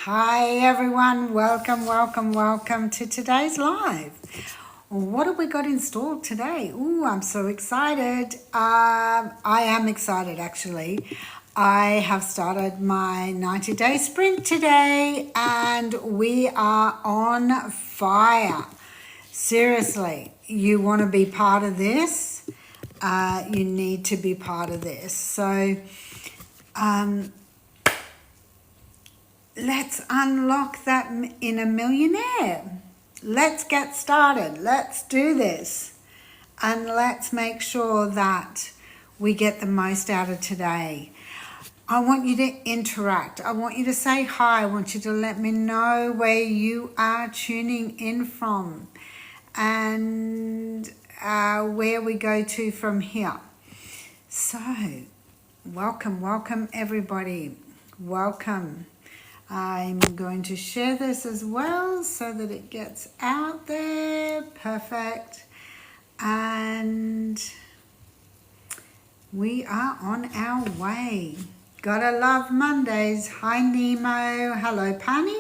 Hi everyone, welcome to today's live. What have we got in store today? Ooh, I'm so excited. I am excited actually. I have started my 90-day sprint today and we are on fire. Seriously, you want to be part of this? You need to be part of this. So, let's unlock that inner millionaire. Let's get started. Let's do this. And let's make sure that we get the most out of today. I want you to interact. I want you to say hi. I want you to let me know where you are tuning in from and where we go to from here. So, welcome everybody. Welcome. I'm going to share this as well so that it gets out there. Perfect. And we are on our way. Gotta love Mondays. Hi Nemo. Hello Pani.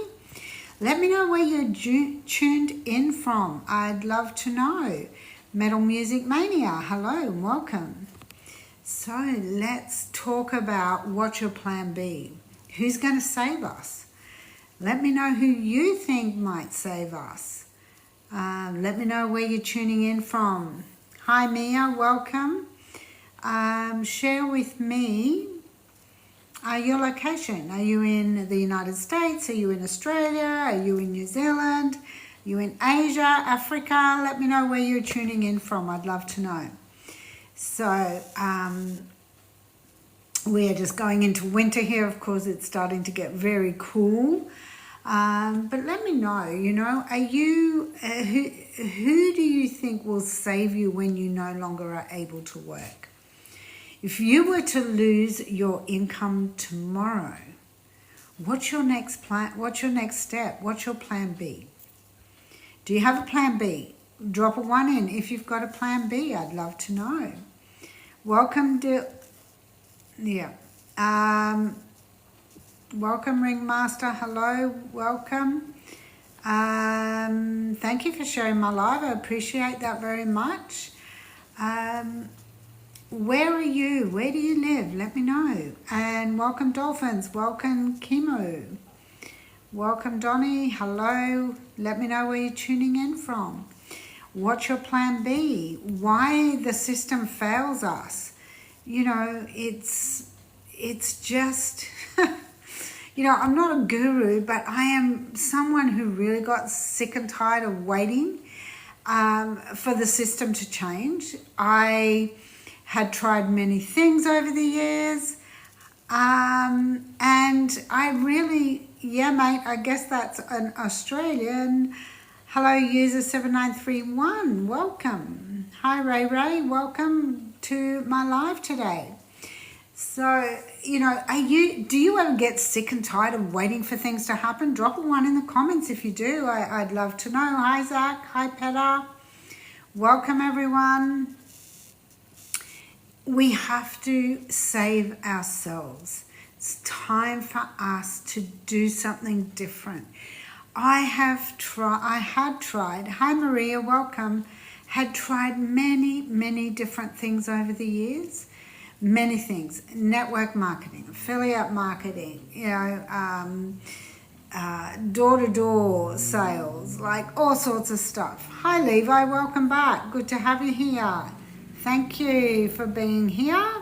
Let me know where you're tuned in from. I'd love to know. Metal Music Mania. Hello and welcome. So let's talk about what's your plan B. Who's going to save us? Let me know who you think might save us. Let me know where you're tuning in from. Hi Mia, welcome. Share with me your location. Are you in the United States? Are you in Australia? Are you in New Zealand? Are you in Asia, Africa? Let me know where you're tuning in from. I'd love to know. So, we are just going into winter here. Of course, it's starting to get very cool. But let me know, are you, who do you think will save you when you no longer are able to work? If you were to lose your income tomorrow, what's your next plan? What's your next step? What's your plan B? Do you have a plan B? Drop a 1 in if you've got a plan B. I'd love to know. Welcome to... Yeah. Welcome Ringmaster. Hello. Welcome. Thank you for sharing my live. I appreciate that very much. Where are you? Where do you live? Let me know. And welcome Dolphins. Welcome Chemo. Welcome Donnie. Hello. Let me know where you're tuning in from. What's your plan B? Why the system fails us? It's just, I'm not a guru, but I am someone who really got sick and tired of waiting for the system to change. I had tried many things over the years, and I really, mate, I guess that's an Australian. Hello, user 7931, welcome. Hi, Ray, welcome to my live today. So, do you ever get sick and tired of waiting for things to happen? Drop a 1 in the comments if you do. I'd love to know. Hi, Zach. Hi, Petter. Welcome, everyone. We have to save ourselves. It's time for us to do something different. I had tried. Hi, Maria. Welcome. Had tried many different things over the years. Many things, network marketing, affiliate marketing, door-to-door sales, like all sorts of stuff. Hi Levi, welcome back. Good to have you here. Thank you for being here.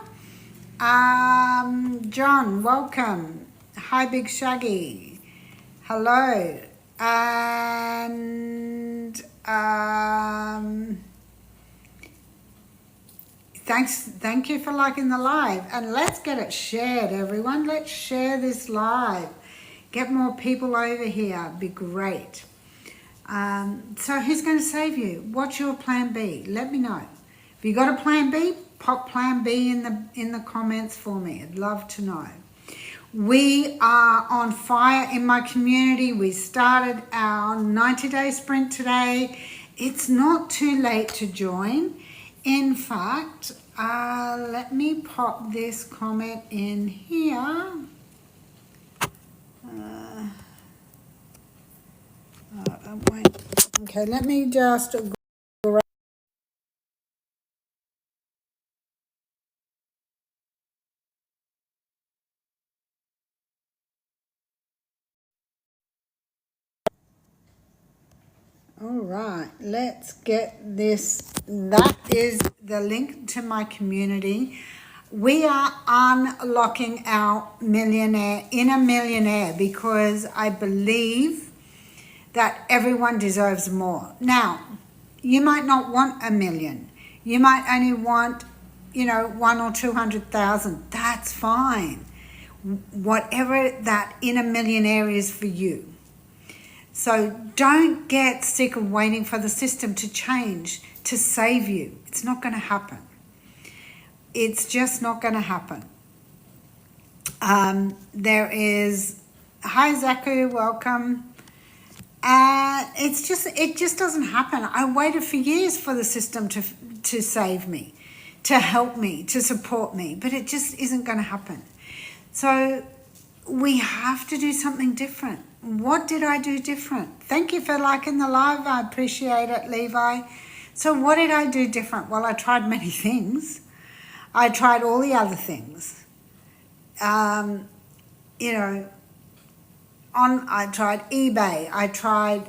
John, welcome. Hi Big Shaggy. Hello. And thank you for liking the live, and let's get it shared, everyone. Let's share this live, get more people over here. It'd be great. So who's going to save you? What's your plan B? Let me know. If you got a plan B, pop plan B in the comments for me. I'd love to know. We are on fire in my community. We started our 90-day sprint today. It's not too late to join. In fact, let me pop this comment in here. Wait. Okay, let me just... All right, let's get this. That is the link to my community. We are unlocking our inner millionaire, because I believe that everyone deserves more. Now, you might not want a million. You might only want, one or 200,000. That's fine. Whatever that inner millionaire is for you. So don't get sick of waiting for the system to change to save you. It's not going to happen. It's just not going to happen. There is, hi Zaku, welcome. It just doesn't happen. I waited for years for the system to save me, to help me, to support me, but it just isn't going to happen. So we have to do something different. What did I do different? Thank you for liking the live. I appreciate it, Levi. So what did I do different? Well, I tried many things. I tried all the other things. I tried eBay. I tried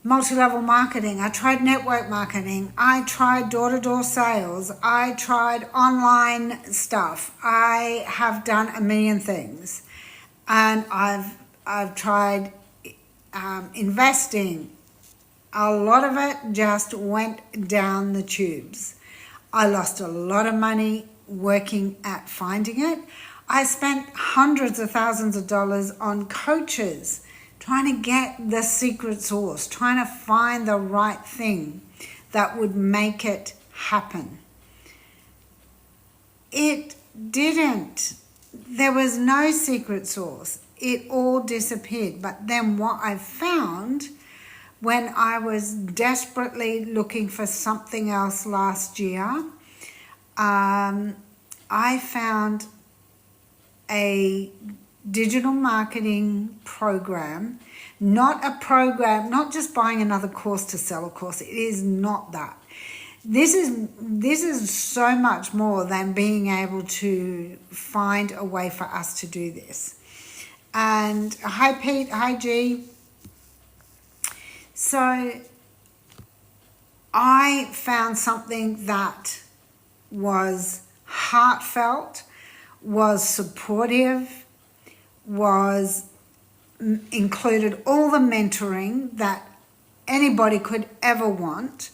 multi-level marketing. I tried network marketing. I tried door-to-door sales. I tried online stuff. I have done a million things. And I've tried investing. A lot of it just went down the tubes. I lost a lot of money working at finding it. I spent hundreds of thousands of dollars on coaches trying to get the secret sauce, trying to find the right thing that would make it happen. It didn't. There was no secret sauce. It all disappeared. But then what I found when I was desperately looking for something else last year, I found a digital marketing program, not just buying another course to sell a course. It is not that. This is so much more than being able to find a way for us to do this. And hi Pete, hi G. So I found something that was heartfelt, was supportive, included all the mentoring that anybody could ever want,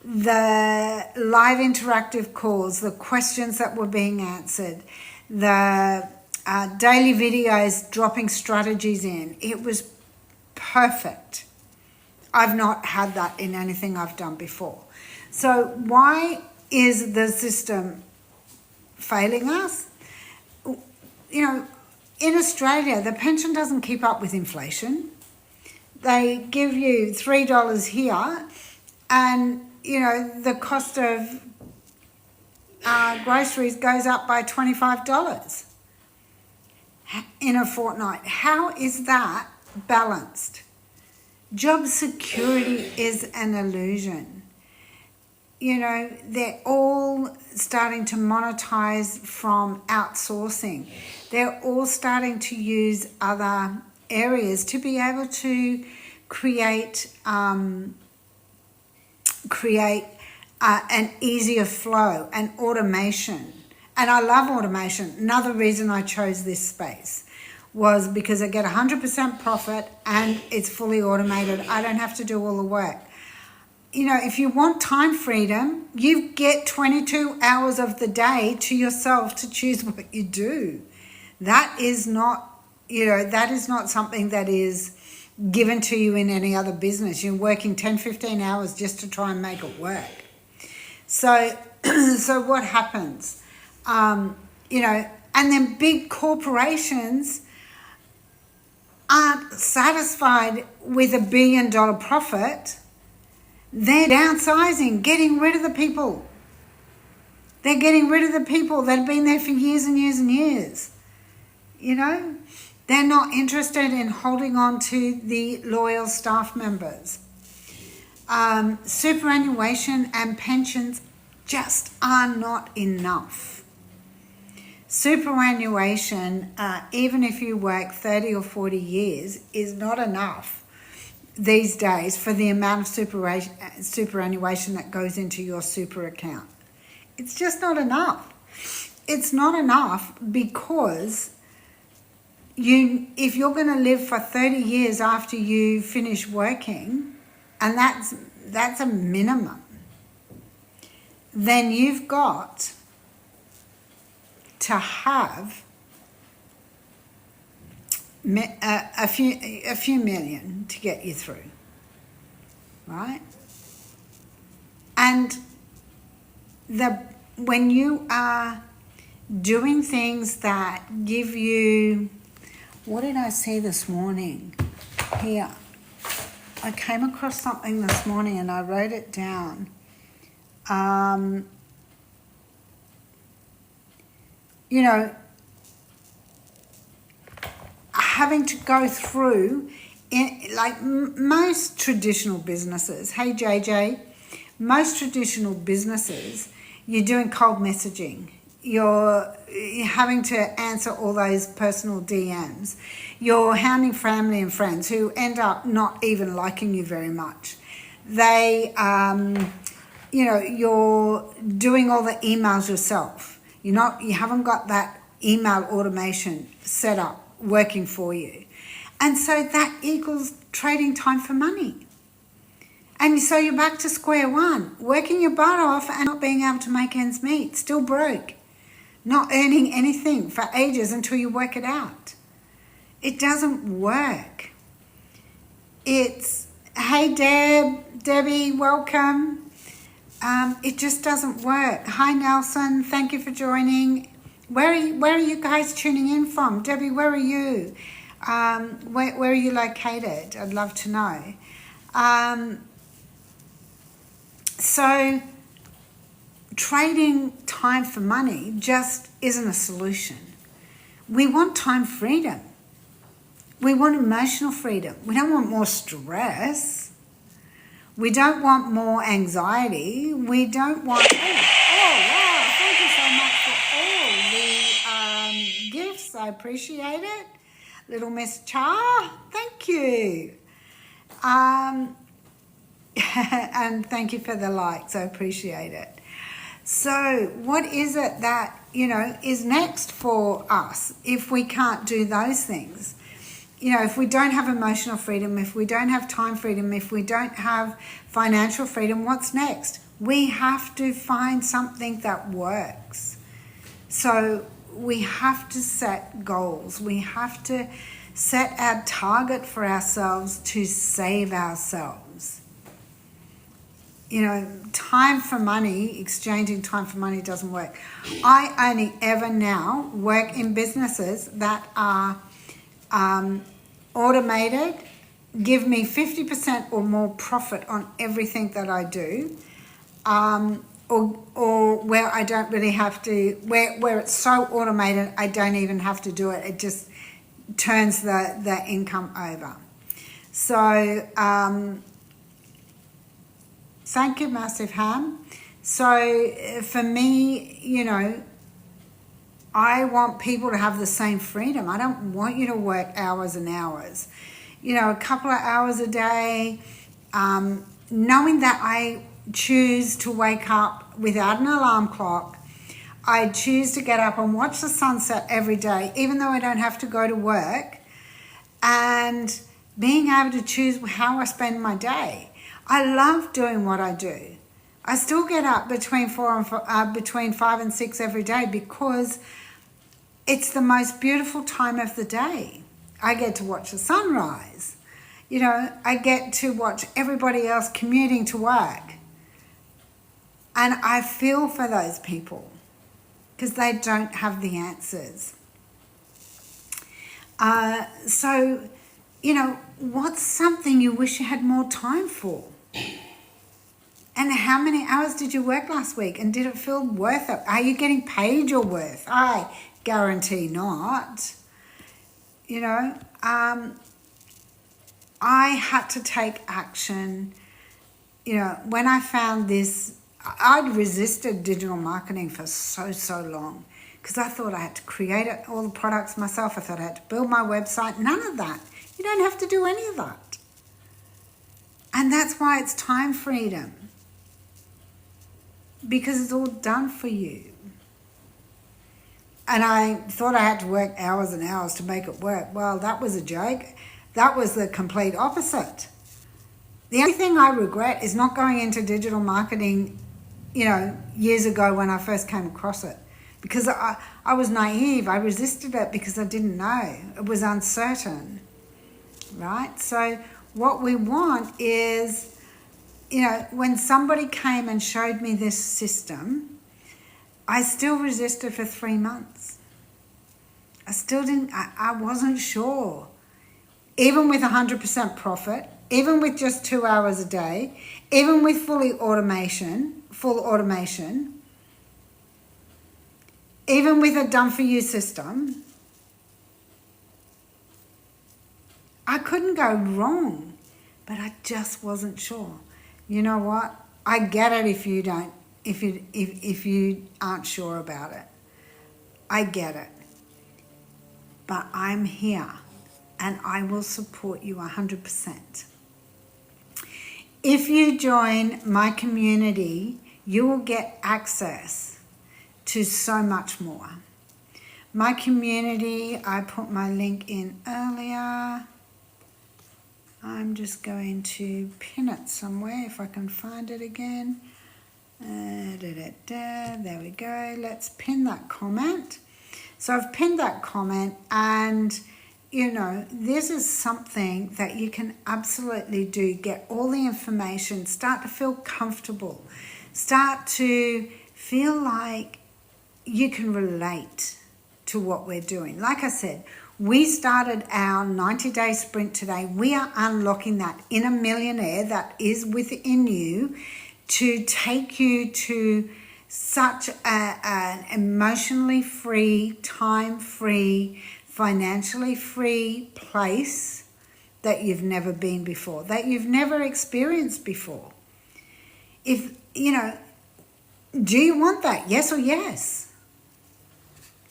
the live interactive calls, the questions that were being answered, the daily videos dropping strategies in. It was perfect. I've not had that in anything I've done before. So why is the system failing us? In Australia, the pension doesn't keep up with inflation. They give you $3 here, and the cost of groceries goes up by $25 in a fortnight. How is that balanced? Job security is an illusion. They're all starting to monetize from outsourcing. They're all starting to use other areas to be able to create an easier flow and automation. And I love automation. Another reason I chose this space was because I get 100% profit and it's fully automated. I don't have to do all the work. If you want time freedom, you get 22 hours of the day to yourself to choose what you do. That is not something that is given to you in any other business. You're working 10, 15 hours just to try and make it work. So what happens? And then big corporations aren't satisfied with $1 billion profit. They're downsizing, getting rid of the people. They're getting rid of the people that have been there for years and years and years. They're not interested in holding on to the loyal staff members. Superannuation and pensions just are not enough. Superannuation, even if you work 30 or 40 years, is not enough these days for the amount of superannuation that goes into your super account. It's just not enough. It's not enough because if you're going to live for 30 years after you finish working, and that's a minimum, then you've got to have a few million to get you through, right? And when you are doing things that give you, what did I see this morning? Here, I came across something this morning and I wrote it down. You know, having to go through, like most traditional businesses, hey JJ, most traditional businesses, you're doing cold messaging. You're having to answer all those personal DMs. You're hounding family and friends who end up not even liking you very much. They, you know, you're doing all the emails yourself. You haven't got that email automation set up working for you. And so that equals trading time for money. And so you're back to square one, working your butt off and not being able to make ends meet, still broke, not earning anything for ages until you work it out. It doesn't work. It's, hey Debbie, welcome. It just doesn't work. Hi Nelson, thank you for joining. Where are you guys tuning in from? Debbie, where are you? Where are you located? I'd love to know. So trading time for money just isn't a solution. We want time freedom. We want emotional freedom. We don't want more stress. We don't want more anxiety. We don't want... Oh wow, thank you so much for all the gifts. I appreciate it. Little Miss Cha, thank you. And thank you for the likes. I appreciate it. So what is it that, you know, is next for us if we can't do those things? You know, if we don't have emotional freedom, if we don't have time freedom, if we don't have financial freedom, what's next? We have to find something that works. So we have to set goals. We have to set our target for ourselves to save ourselves. You know, time for money, exchanging time for money doesn't work. I only ever now work in businesses that are automated, give me 50% or more profit on everything that I do, or where I don't really have to, where it's so automated I don't even have to do it. It just turns the income over. So thank you, Massive Ham. So for me, you know, I want people to have the same freedom. I don't want you to work hours and hours. You know, a couple of hours a day, knowing that I choose to wake up without an alarm clock. I choose to get up and watch the sunset every day, even though I don't have to go to work, and being able to choose how I spend my day. I love doing what I do. I still get up between 5 and 6 every day because it's the most beautiful time of the day. I get to watch the sunrise. You know, I get to watch everybody else commuting to work. And I feel for those people because they don't have the answers. So, you know, what's something you wish you had more time for? And how many hours did you work last week? And did it feel worth it? Are you getting paid your worth? I guarantee not. You know, I had to take action. You know, when I found this, I'd resisted digital marketing for so long because I thought I had to create all the products myself. I thought I had to build my website. None of that. You don't have to do any of that. And that's why it's time freedom, because it's all done for you. And I thought I had to work hours and hours to make it work. Well, that was a joke. That was the complete opposite. The only thing I regret is not going into digital marketing, you know, years ago when I first came across it. Because I was naive. I resisted it because I didn't know. It was uncertain, right? So what we want is, you know, when somebody came and showed me this system, I still resisted for 3 months. I still didn't, I wasn't sure. Even with 100% profit, even with just 2 hours a day, even with full automation, even with a done-for-you system, I couldn't go wrong, but I just wasn't sure. You know what? I get it if you don't, if you aren't sure about it. I get it. But I'm here and I will support you 100%. If you join my community, you will get access to so much more. My community, I put my link in earlier. I'm just going to pin it somewhere if I can find it again. There we go. Let's pin that comment. So I've pinned that comment, and you know, this is something that you can absolutely do. Get all the information, start to feel comfortable, start to feel like you can relate to what we're doing. Like I said, we started our 90-day sprint today. We are unlocking that inner millionaire that is within you to take you to such an emotionally free, time-free, financially free place that you've never been before, that you've never experienced before. If, you know, do you want that? Yes or yes?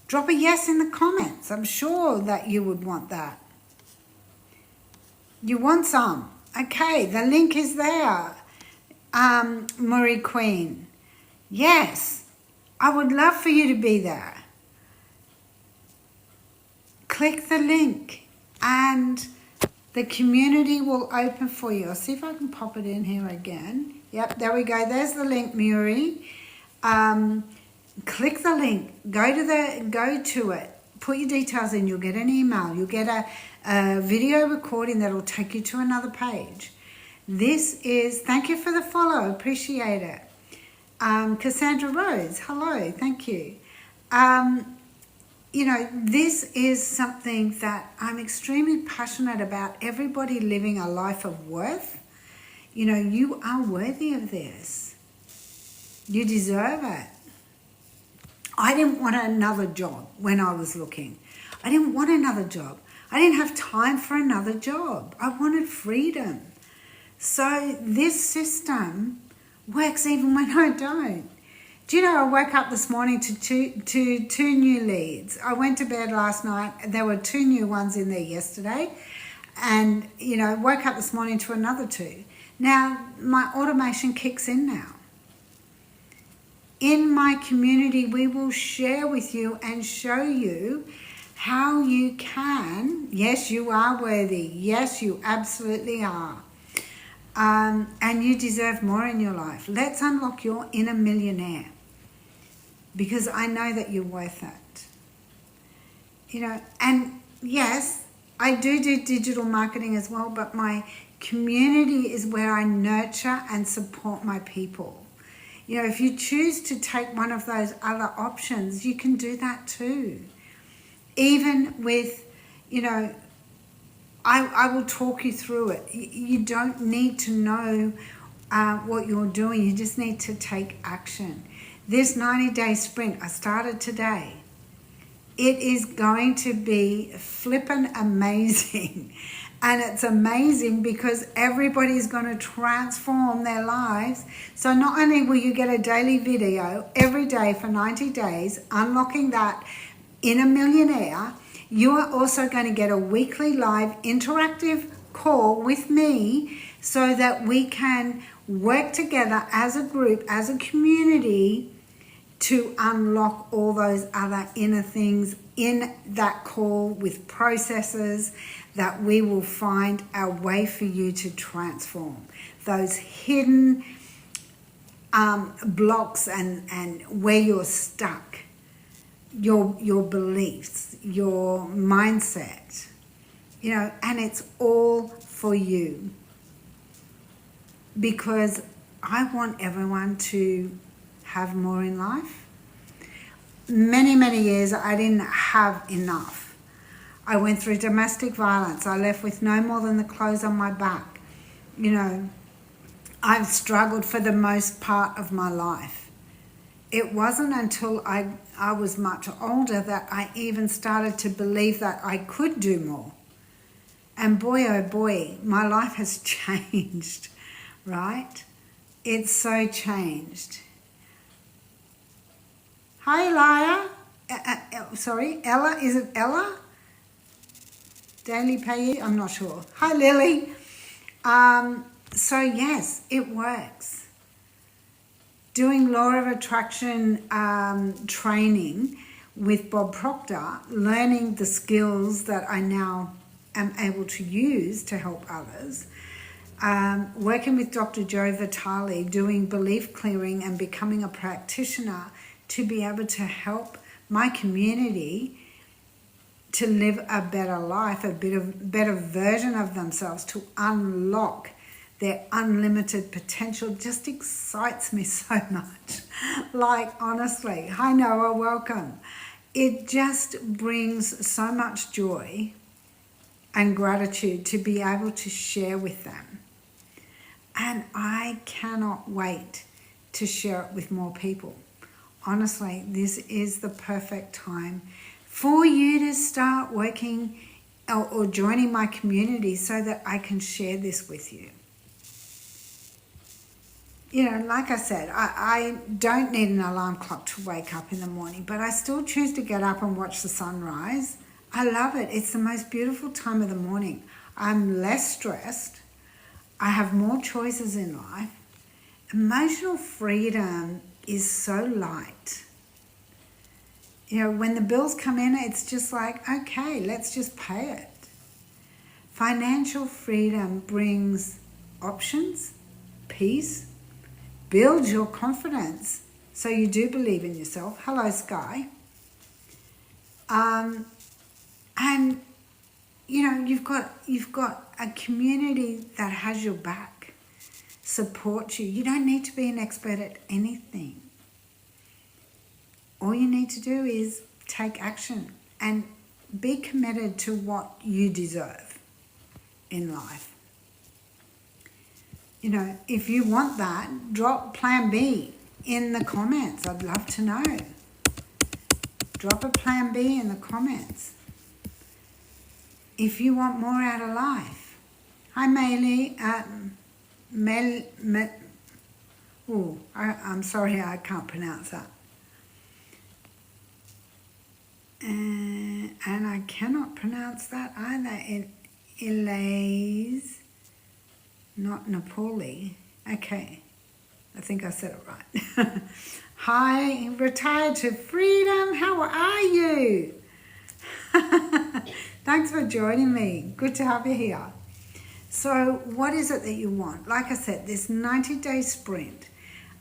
Drop a yes in the comments. I'm sure that you would want that. You want some. Okay, the link is there. Marie Queen. Yes, I would love for you to be there. Click the link and the community will open for you. I'll see if I can pop it in here again. Yep, there we go. There's the link, Muri. Click the link. Go to it. Put your details in. You'll get an email. You'll get a video recording that'll take you to another page. This is, thank you for the follow. Appreciate it. Cassandra Rose, hello, thank you. You know, this is something that I'm extremely passionate about. Everybody living a life of worth. You know, you are worthy of this. You deserve it. I didn't want another job when I was looking. I didn't want another job. I didn't have time for another job. I wanted freedom. So this system works even when I don't. Do you know, I woke up this morning to two new leads. I went to bed last night. There were 2 new ones in there yesterday. And, you know, woke up this morning to another 2. Now, my automation kicks in now. In my community, we will share with you and show you how you can. Yes, you are worthy. Yes, you absolutely are. And you deserve more in your life. Let's unlock your inner millionaire, because I know that you're worth it. You know, and yes, I do digital marketing as well, but my community is where I nurture and support my people. You know, if you choose to take one of those other options, you can do that too. Even with, you know, I will talk you through it. You don't need to know what you're doing. You just need to take action. This 90-day sprint, I started today. It is going to be flippin' amazing. And it's amazing because everybody's going to transform their lives. So not only will you get a daily video every day for 90 days, unlocking that inner millionaire, you are also going to get a weekly live interactive call with me so that we can work together as a group, as a community, to unlock all those other inner things in that call with processes that we will find a way for you to transform. Those hidden blocks and where you're stuck, your beliefs, your mindset, and it's all for you. Because I want everyone to have more in life. Many years I didn't have enough. I went through domestic violence. I left with no more than the clothes on my back. I've struggled for the most part of my life. It wasn't until I was much older that I even started to believe that I could do more. And boy, oh boy, my life has changed, right? It's so changed. Hi, Elia. Sorry, Ella. Is it Ella? Daily Payee? I'm not sure. Hi, Lily. So yes, it works. Doing Law of Attraction training with Bob Proctor, learning the skills that I now am able to use to help others. Working with Dr. Joe Vitale, doing belief clearing and becoming a practitioner to be able to help my community to live a better life, better version of themselves, to unlock their unlimited potential, just excites me so much. Like, honestly, hi Noah, welcome. It just brings so much joy and gratitude to be able to share with them. And I cannot wait to share it with more people. Honestly, this is the perfect time for you to start working or joining my community so that I can share this with you. Like I said, I don't need an alarm clock to wake up in the morning, but I still choose to get up and watch the sunrise. I love it. It's the most beautiful time of the morning. I'm less stressed. I have more choices in life. Emotional freedom is so light. When the bills come in, it's just like, okay, let's just pay it. Financial freedom brings options, peace, builds your confidence so you do believe in yourself. Hello, Sky. And you've got a community that has your back, supports you. You don't need to be an expert at anything. All you need to do is take action and be committed to what you deserve in life. If you want that, drop plan B in the comments. I'd love to know. Drop a plan B in the comments. If you want more out of life. Hi, Maylee. I'm sorry, I can't pronounce that. And I cannot pronounce that either. Elise, not Napoli. Okay, I think I said it right. Hi, Retired to Freedom. How are you? Thanks for joining me. Good to have you here. So what is it that you want? Like I said, this 90-day sprint,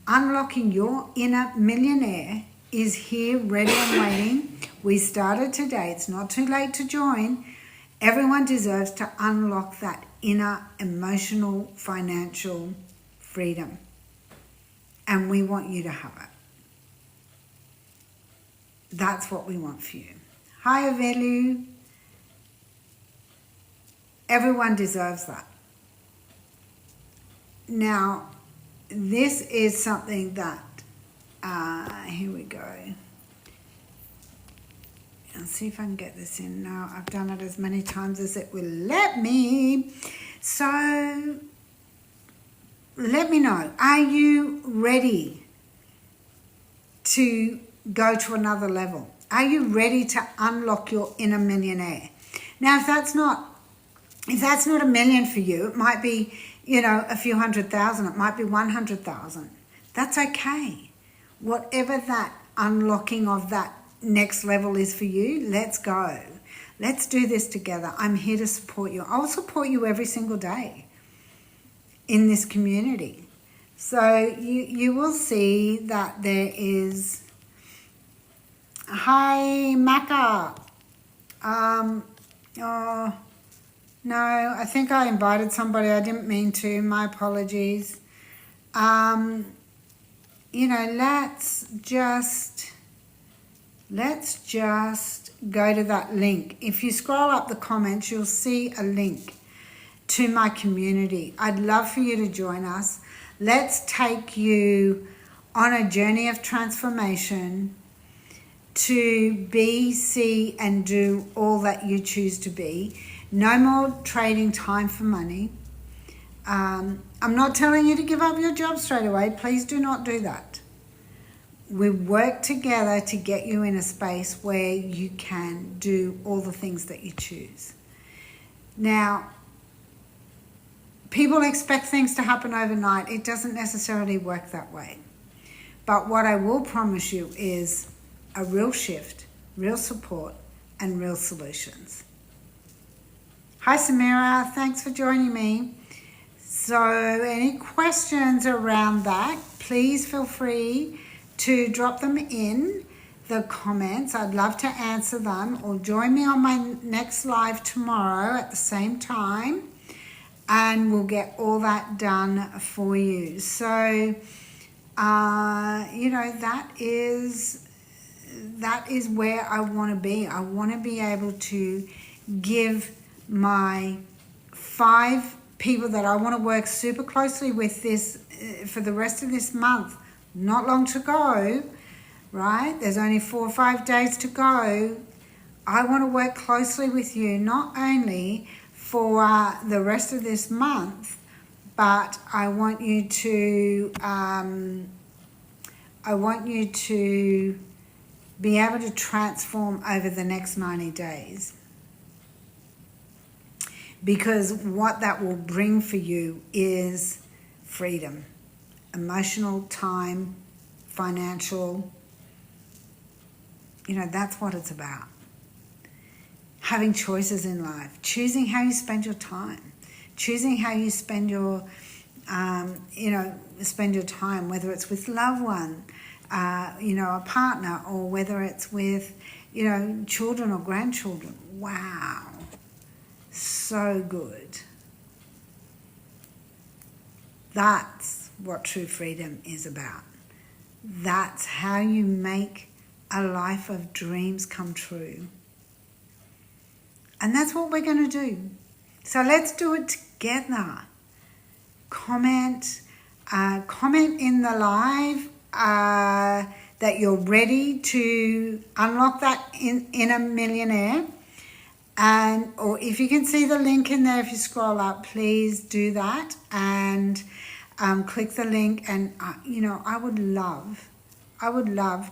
unlocking your inner millionaire, is here, ready and waiting. We started today. It's not too late to join. Everyone deserves to unlock that inner emotional, financial freedom. And we want you to have it. That's what we want for you. Hi, Avelu. Everyone deserves that. Now, this is something that, here we go. I'll see if I can get this in now. I've done it as many times as it will let me. So let me know, are you ready to go to another level? Are you ready to unlock your inner millionaire? Now, if that's not a million for you, it might be, a few 100,000, it might be 100,000. That's okay. Whatever that unlocking of that next level is for you, let's go. Let's do this together. I'm here to support you. I'll support you every single day in this community. So you will see that there is, hi Maka. Oh, no, I think I invited somebody. I didn't mean to. My apologies. Let's just go to that link. If you scroll up the comments, you'll see a link to my community. I'd love for you to join us. Let's take you on a journey of transformation to be, see, and do all that you choose to be. No more trading time for money. I'm not telling you to give up your job straight away. Please do not do that. We work together to get you in a space where you can do all the things that you choose. Now, people expect things to happen overnight. It doesn't necessarily work that way. But what I will promise you is a real shift, real support, and real solutions. Hi Samira, thanks for joining me. So any questions around that, please feel free to drop them in the comments. I'd love to answer them, or join me on my next live tomorrow at the same time, and we'll get all that done for you. So, that is where I want to be. I want to be able to give my 5 people that I want to work super closely with this for the rest of this month. Not long to go, right? There's only 4 or 5 days to go. I want to work closely with you, not only for the rest of this month, but I want you to be able to transform over the next 90 days. Because what that will bring for you is freedom, emotional, time, financial. That's what it's about. Having choices in life, choosing how you spend your time, choosing how you spend your, spend your time, whether it's with loved one, a partner, or whether it's with, children or grandchildren. Wow. So good. That's what true freedom is about. That's how you make a life of dreams come true. And that's what we're going to do. So let's do it together. Comment in the live that you're ready to unlock that inner millionaire. Or if you can see the link in there, if you scroll up, please do that and click the link. And I would love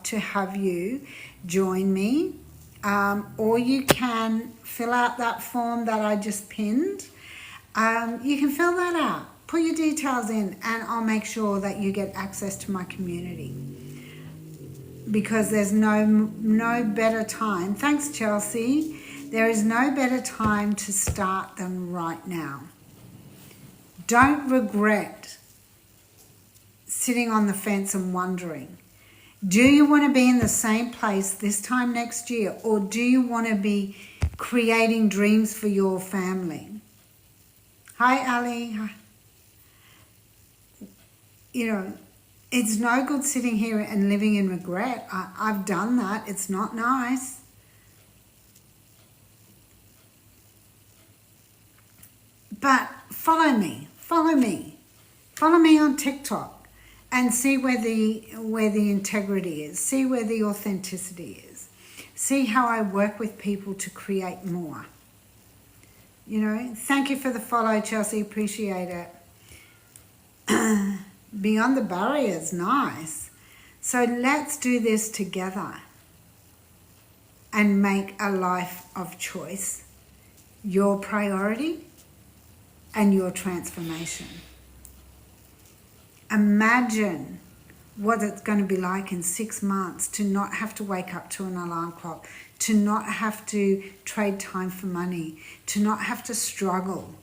to have you join me. Or you can fill out that form that I just pinned. You can fill that out, put your details in, and I'll make sure that you get access to my community. Because there's no better time. Thanks, Chelsea. There is no better time to start than right now. Don't regret sitting on the fence and wondering, do you want to be in the same place this time next year, or do you want to be creating dreams for your family? Hi, Ali. It's no good sitting here and living in regret. I've done that. It's not nice. But follow me on TikTok and see where the integrity is, see where the authenticity is, See how I work with people to create more. You know, thank you for the follow, Chelsea. Appreciate it. Beyond the barriers, nice. So let's do this together and make a life of choice your priority and your transformation. Imagine what it's going to be like in 6 months to not have to wake up to an alarm clock, to not have to trade time for money, to not have to struggle,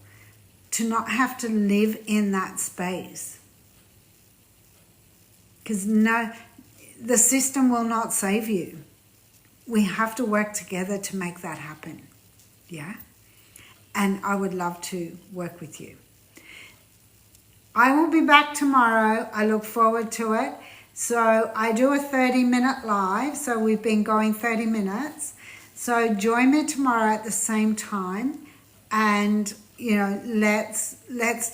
to not have to live in that space. Because no, the system will not save you. We have to work together to make that happen. Yeah? And I would love to work with you. I will be back tomorrow. I look forward to it. So I do a 30-minute live. So we've been going 30 minutes. So join me tomorrow at the same time. And, you know, let's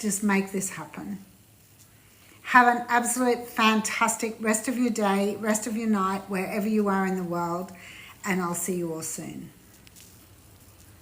just make this happen. Have an absolute fantastic rest of your day, rest of your night, wherever you are in the world. And I'll see you all soon.